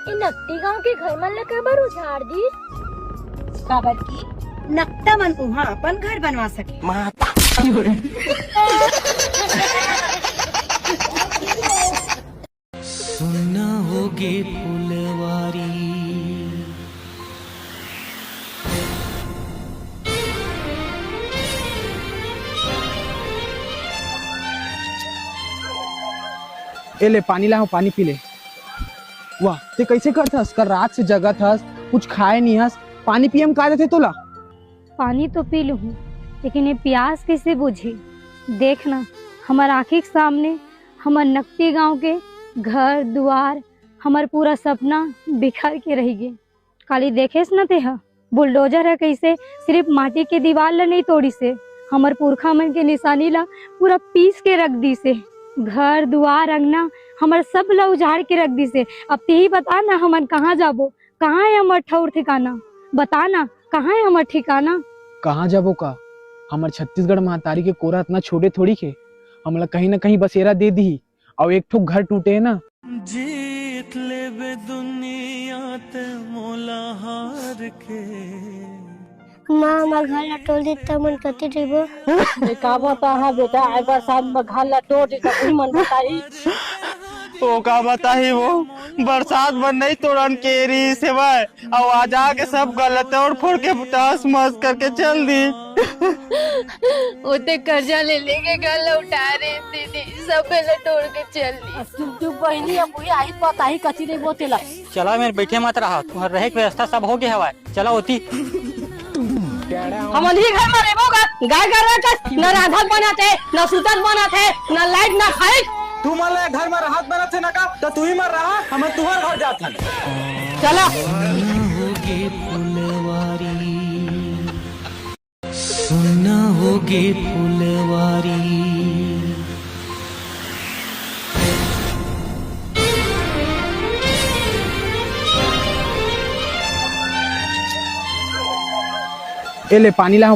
इन नकटी गांव के घर मन ला काबर उजाड़ दी? काबर की नक्ता मन उहाँ अपन घर बनवा सके। सुनना होगे फुलवारी। ए ले पानी ला, पानी पी ले। वाह, ते कैसे करथस? कल रात से जगत हस, कुछ खाए नहीं हस, पानी पियम का देथे तोला? पानी तो पी लूँ, लेकिन ये प्यास कैसे बुझी? देखना हमार आँखी के सामने हमार नकटी गांव के घर दुआर, हमार पूरा सपना बिखर के रह गए। खाली देखेस न ते हा बुलडोजर है कैसे सिर्फ माटी के दीवार ला नहीं तोड़ी से, हमार पुरखा मन के निशानी ला पूरा पीस के रख दी से। घर दुआर अंगना हमार सब ला उजाड़ के रख दी से। अब ते ही बता ना हमन कहाँ जाबो? कहाँ है हमार ठौर ठिकाना? बता ना कहाँ है हमार ठिकाना? कहाँ जाबो का? हमार छत्तीसगढ़ महतारी के कोरा इतना छोटे थोड़ी के, हमला कहीं ना कहीं बसेरा दे दी और एक ठो घर टूटे ना। जीत लेबे दुनिया ते मोला हार के। माँ हमार घर ला तोड़ दी तब मन कति देबो? का बता है बेटा, आई बरसात में घर ला तोड़ दी तो मन बताई। वो का बताही, वो बरसात में नहीं तोड़न के री सेवाय और आज आके सब गलत तोड़ फोड़ के टास मस करके चल दी। उते कर्जा ले लेके घर उठा रहे दीदी, सब पहले तोड़ के चल दी। तू बहनी अब हुई आई बताई कति देबो तेला। चला मेरे बैठे मत रहा, तुम्हारा रहे व्यवस्था सब हो गया हवा। चला होती हम ही घर में रहबो का गाय कर न राधा बनाते न सुतत बनाते न लाइट न खाए। तू मान ले घर में राहत बना थे ना का, तो तू ही मर रहा, हम तुहर घर जात हन। चला होगे फुलवारी, सुनना होगे फुलवारी। ए ले पानी ला,